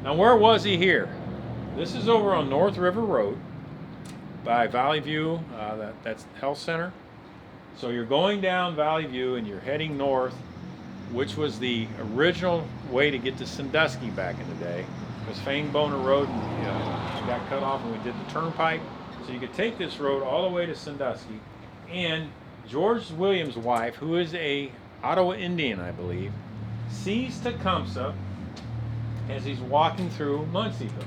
Now, where was he here? This is over on North River Road by Valley View, that's Health Center. So you're going down Valley View and you're heading north, which was the original way to get to Sandusky back in the day, because Fangboner Road got cut off and we did the turnpike. So you could take this road all the way to Sandusky. And George Williams' wife, who is a Ottawa Indian, I believe, sees Tecumseh as he's walking through Muncieville.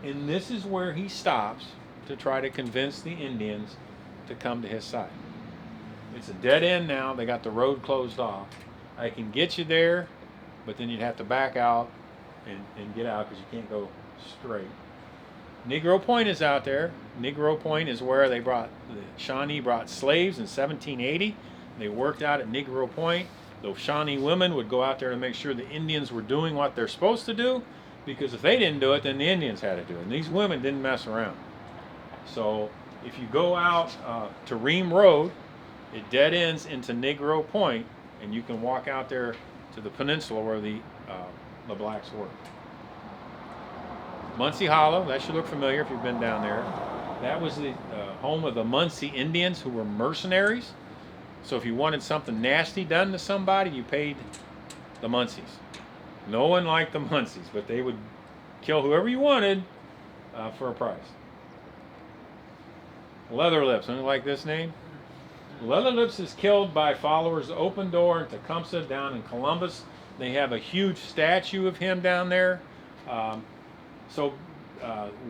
And this is where he stops to try to convince the Indians to come to his side. It's a dead end now. They got the road closed off. I can get you there, but then you'd have to back out and get out because you can't go straight. Negro Point is out there. Negro Point is where the Shawnee brought slaves in 1780. They worked out at Negro Point. Those Shawnee women would go out there to make sure the Indians were doing what they're supposed to do, because if they didn't do it, then the Indians had to do it. And these women didn't mess around. So if you go out to Ream Road, it dead ends into Negro Point, and you can walk out there to the peninsula where the blacks were. Muncie Hollow, that should look familiar if you've been down there. That was the home of the Muncie Indians, who were mercenaries. So if you wanted something nasty done to somebody, you paid the Muncies. No one liked the Muncies, but they would kill whoever you wanted for a price. Leatherlips, anyone like this name? Leatherlips is killed by followers of Open Door and Tecumseh down in Columbus. They have a huge statue of him down there. So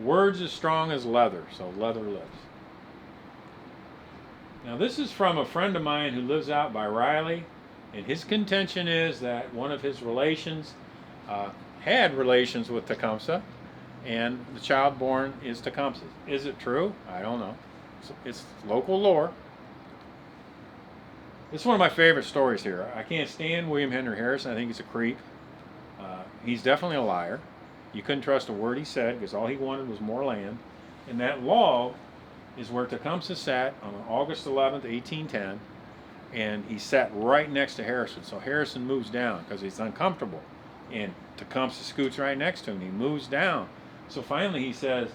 words as strong as leather, so Leatherlips. Now this is from a friend of mine who lives out by Riley, and his contention is that one of his relations had relations with Tecumseh, and the child born is Tecumseh. Is it true? I don't know. It's local lore. This is one of my favorite stories here. I can't stand William Henry Harrison. I think he's a creep. He's definitely a liar. You couldn't trust a word he said, because all he wanted was more land. And that log is where Tecumseh sat on August 11th, 1810, and he sat right next to Harrison. So Harrison moves down because he's uncomfortable, and Tecumseh scoots right next to him. He moves down. So finally he says,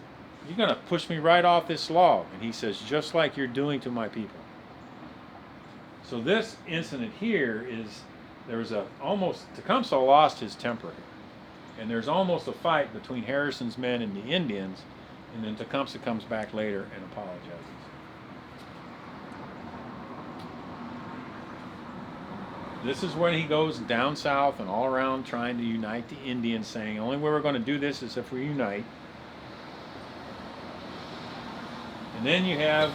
"You're going to push me right off this log." And he says, "Just like you're doing to my people." So this incident here is, Tecumseh lost his temper here. And there's almost a fight between Harrison's men and the Indians, and then Tecumseh comes back later and apologizes. This is when he goes down south and all around trying to unite the Indians, saying, the only way we're going to do this is if we unite. And then you have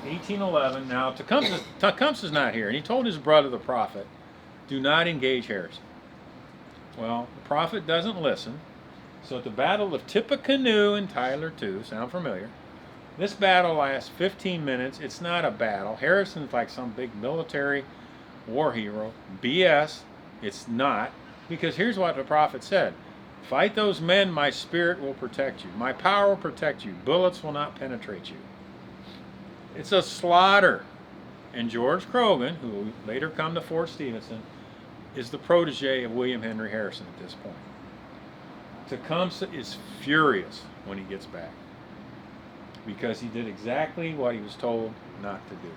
1811. Now, Tecumseh's not here, and he told his brother, the prophet, do not engage Harrison. Well, the prophet doesn't listen. So at the Battle of Tippecanoe and Tyler too, sound familiar? This battle lasts 15 minutes. It's not a battle. Harrison's like some big military war hero. BS. It's not. Because here's what the prophet said. Fight those men, my spirit will protect you. My power will protect you. Bullets will not penetrate you. It's a slaughter. And George Croghan, who will later come to Fort Stephenson, is the protege of William Henry Harrison at this point. Tecumseh is furious when he gets back, because he did exactly what he was told not to do.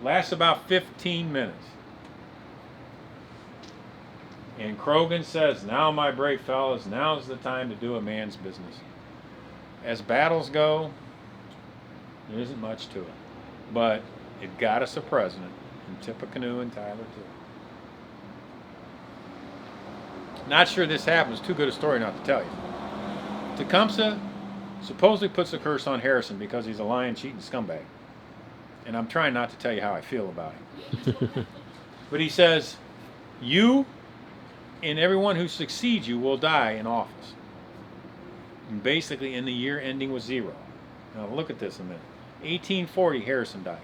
Lasts about 15 minutes. And Croghan says, now my brave fellas, now's the time to do a man's business. As battles go, there isn't much to it. But it got us a president, and Tippecanoe and Tyler too. Not sure this happened. It's too good a story not to tell you. Tecumseh supposedly puts a curse on Harrison because he's a lying, cheating scumbag. And I'm trying not to tell you how I feel about him. But he says, you and everyone who succeeds you will die in office. And basically in the year ending with 0. Now look at this a minute. 1840, Harrison dies.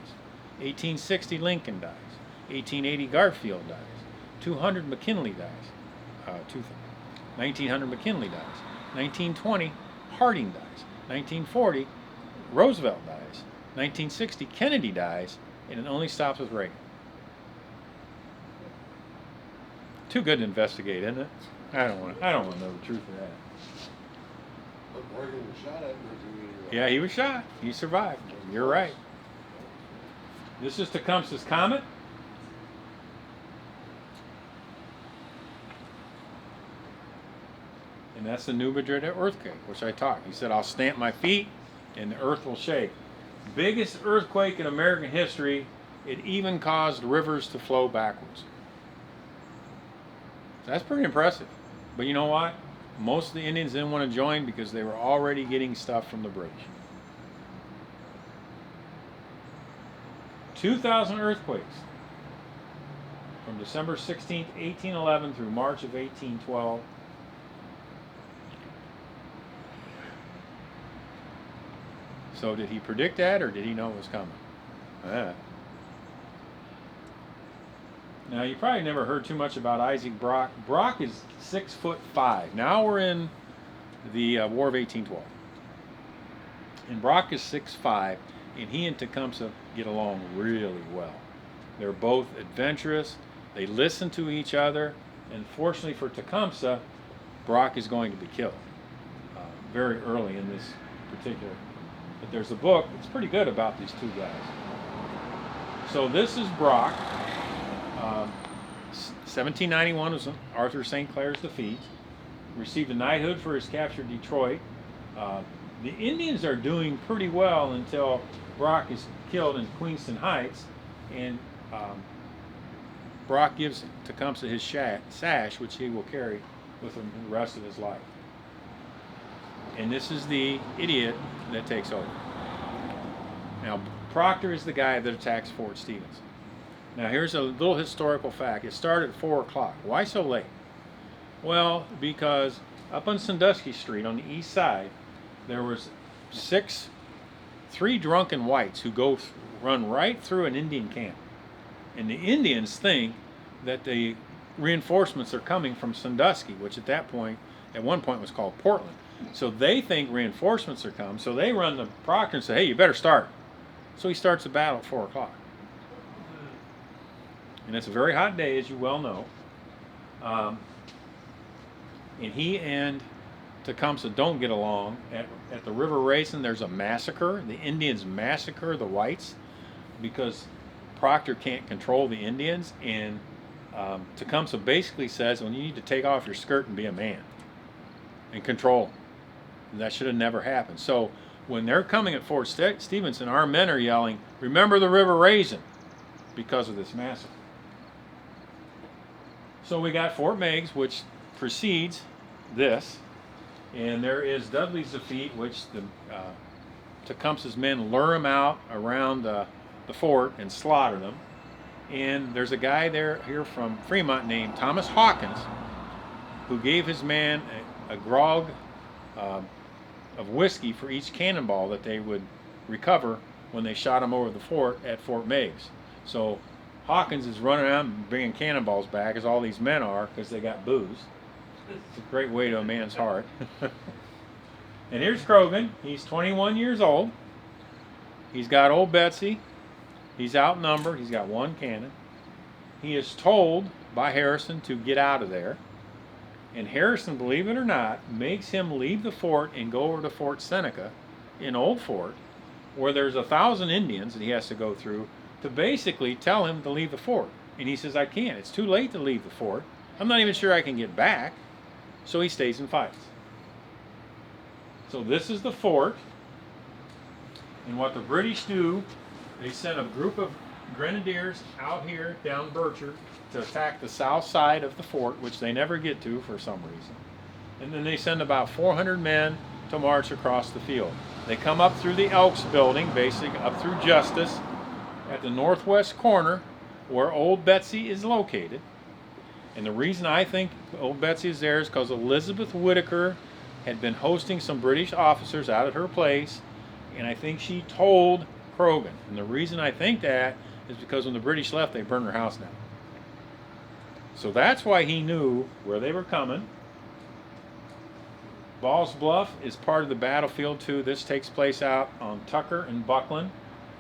1860, Lincoln dies. 1880, Garfield dies. 200, McKinley dies. 1900, McKinley dies. 1920, Harding dies. 1940, Roosevelt dies. 1960, Kennedy dies, and it only stops with Reagan. Too good to investigate, isn't it? I don't want to know the truth of that. But Reagan was shot at. Yeah, he was shot. He survived. You're right. This is Tecumseh's comet. And that's the New Madrid earthquake, which I taught. He said, I'll stamp my feet and the earth will shake. Biggest earthquake in American history. It even caused rivers to flow backwards. So that's pretty impressive. But you know what? Most of the Indians didn't want to join because they were already getting stuff from the British. 2,000 earthquakes from December 16th, 1811 through March of 1812. So did he predict that, or did he know it was coming? Now, you probably never heard too much about Isaac Brock. Brock is 6'5". Now we're in the War of 1812. And Brock is 6'5", and he and Tecumseh get along really well. They're both adventurous. They listen to each other. And fortunately for Tecumseh, Brock is going to be killed very early in this particular. But there's a book that's pretty good about these two guys. So this is Brock. 1791 was Arthur St. Clair's defeat. Received a knighthood for his capture of Detroit. The Indians are doing pretty well until Brock is killed in Queenston Heights, and Brock gives Tecumseh his sash, which he will carry with him the rest of his life. And this is the idiot that takes over. Now, Proctor is the guy that attacks Fort Stevens. Now, here's a little historical fact. It started at 4 o'clock. Why so late? Well, because up on Sandusky Street on the east side, there was three drunken whites who run right through an Indian camp. And the Indians think that the reinforcements are coming from Sandusky, which at one point was called Portland. So they think reinforcements are coming. So they run to Proctor and say, hey, you better start. So he starts the battle at 4 o'clock. And it's a very hot day, as you well know. And he and Tecumseh don't get along. At the River Raisin, there's a massacre. The Indians massacre the whites because Proctor can't control the Indians. And Tecumseh basically says, well, you need to take off your skirt and be a man and control them. And that should have never happened. So when they're coming at Fort Stevenson, our men are yelling, remember the River Raisin, because of this massacre. So we got Fort Meigs, which precedes this, and there is Dudley's defeat, which Tecumseh's men lure him out around the fort and slaughter them. And there's a guy here from Fremont named Thomas Hawkins, who gave his man a grog of whiskey for each cannonball that they would recover when they shot him over the fort at Fort Meigs. So Hawkins is running around bringing cannonballs back, as all these men are, because they got booze. It's a great way to a man's heart. And here's Croghan. He's 21 years old. He's got old Betsy. He's outnumbered. He's got one cannon. He is told by Harrison to get out of there. And Harrison, believe it or not, makes him leave the fort and go over to Fort Seneca in Old Fort, where there's 1,000 Indians that he has to go through to basically tell him to leave the fort. And he says, I can't. It's too late to leave the fort. I'm not even sure I can get back. So he stays and fights. So this is the fort. And what the British do, they send a group of grenadiers out here down Bircher to attack the south side of the fort, which they never get to for some reason. And then they send about 400 men to march across the field. They come up through the Elks building, basically up through Justice, at the northwest corner where Old Betsy is located. And the reason I think Old Betsy is there is because Elizabeth Whitaker had been hosting some British officers out at her place, and I think she told Croghan. And the reason I think that is because when the British left, they burned her house down. So that's why he knew where they were coming. Ball's Bluff is part of the battlefield too. This takes place out on Tucker and Buckland,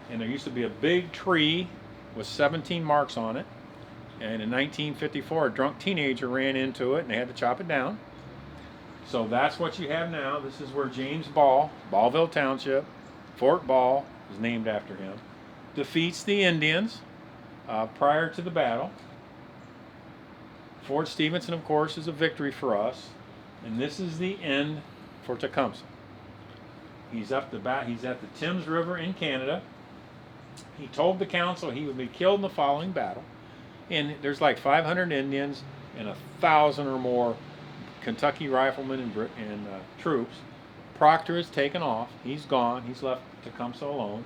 and there used to be a big tree with 17 marks on it. And in 1954, a drunk teenager ran into it, and they had to chop it down. So that's what you have now. This is where James Ball, Ballville Township, Fort Ball is named after him, defeats the Indians prior to the battle. Fort Stevenson, of course, is a victory for us. And this is the end for Tecumseh. He's at the Thames River in Canada. He told the council he would be killed in the following battle. And there's like 500 Indians and 1,000 or more Kentucky riflemen and troops. Proctor is taken off. He's gone. He's left Tecumseh alone.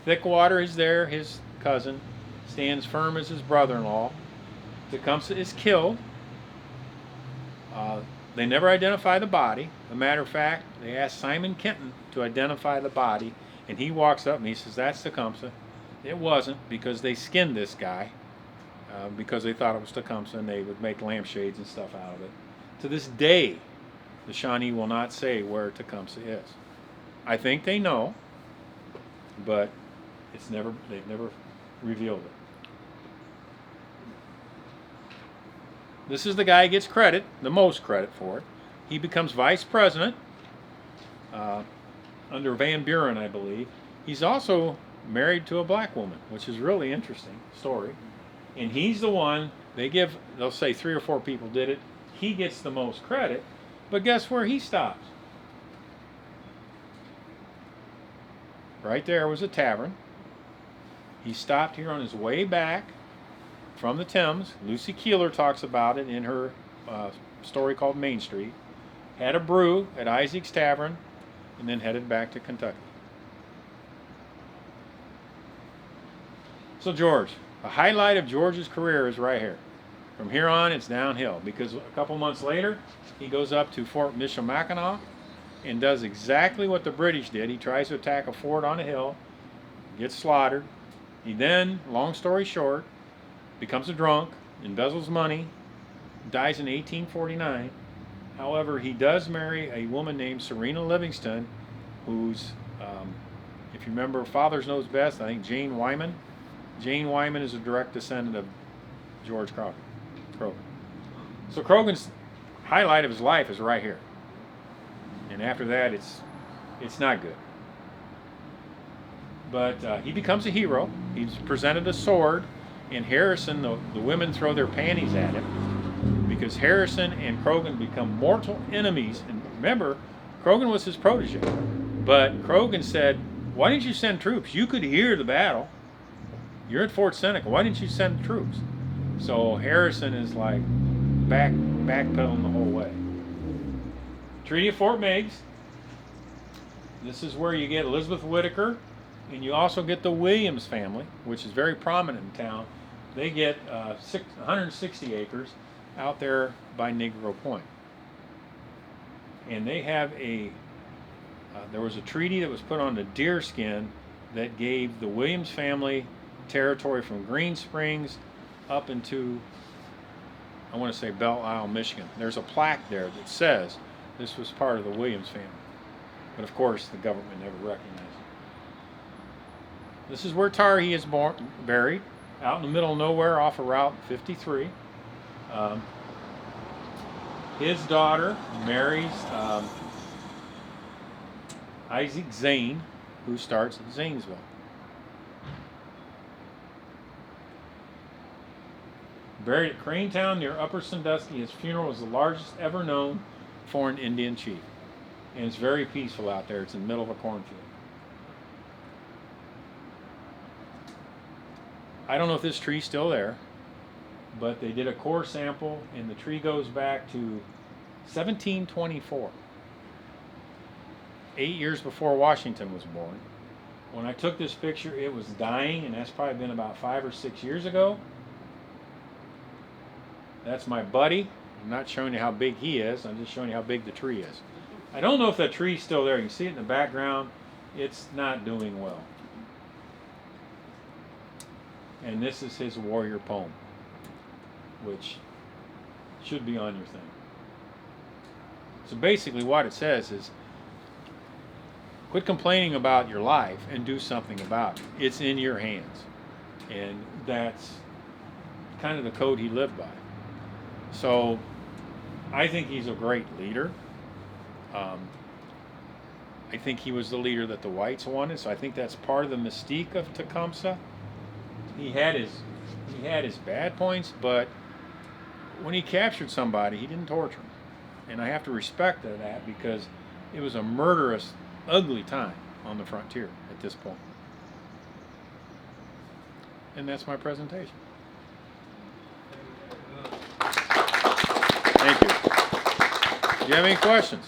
Thickwater is there, his cousin, stands firm as his brother-in-law. Tecumseh is killed. They never identify the body. As a matter of fact, they asked Simon Kenton to identify the body, and he walks up and he says, "That's Tecumseh." It wasn't, because they skinned this guy because they thought it was Tecumseh, and they would make lampshades and stuff out of it. To this day, the Shawnee will not say where Tecumseh is. I think they know, but they've never revealed it. This is the guy who gets credit, the most credit for it. He becomes vice president under Van Buren, I believe. He's also married to a black woman, which is really interesting story. And he's the one, they'll say 3 or 4 people did it. He gets the most credit, but guess where he stops? Right there was a tavern. He stopped here on his way back from the Thames. Lucy Keeler talks about it in her story called Main Street. Had a brew at Isaac's Tavern, and then headed back to Kentucky. So George, the highlight of George's career is right here. From here on, it's downhill, because a couple months later, he goes up to Fort Michilimackinac and does exactly what the British did. He tries to attack a fort on a hill, gets slaughtered. He then, long story short, becomes a drunk, embezzles money, dies in 1849. However, he does marry a woman named Serena Livingston, who's, if you remember Fathers Knows Best, I think Jane Wyman. Jane Wyman is a direct descendant of George Croghan. So Croghan's highlight of his life is right here. And after that, it's not good. But he becomes a hero. He's presented a sword. And Harrison, the women throw their panties at him, because Harrison and Croghan become mortal enemies. And remember, Croghan was his protege. But Croghan said, "Why didn't you send troops? You could hear the battle. You're at Fort Seneca. Why didn't you send troops?" So Harrison is like backpedaling the whole way. Treaty of Fort Meigs. This is where you get Elizabeth Whitaker, and you also get the Williams family, which is very prominent in town. They get 160 acres out there by Negro Point. And they have there was a treaty that was put on the deerskin that gave the Williams family territory from Green Springs up into, I want to say, Belle Isle, Michigan. There's a plaque there that says this was part of the Williams family. But of course, the government never recognized it. This is where Targhee is buried, out in the middle of nowhere off of Route 53. His daughter marries Isaac Zane, who starts at Zanesville. Buried at Cranetown near Upper Sandusky. His funeral was the largest ever known for an Indian chief. And it's very peaceful out there. It's in the middle of a cornfield. I don't know if this tree's still there, but they did a core sample, and the tree goes back to 1724. 8 years before Washington was born. When I took this picture, it was dying, and that's probably been about 5 or 6 years ago. That's my buddy. I'm not showing you how big he is. I'm just showing you how big the tree is. I don't know if that tree's still there. You can see it in the background. It's not doing well. And this is his warrior poem, which should be on your thing. So basically what it says is, quit complaining about your life and do something about it. It's in your hands. And that's kind of the code he lived by. So I think he's a great leader. I think he was the leader that the whites wanted, so I think that's part of the mystique of Tecumseh. He had his bad points, but when he captured somebody, he didn't torture them. And I have to respect that, because it was a murderous, ugly time on the frontier at this point. And that's my presentation. Thank you. Do you have any questions?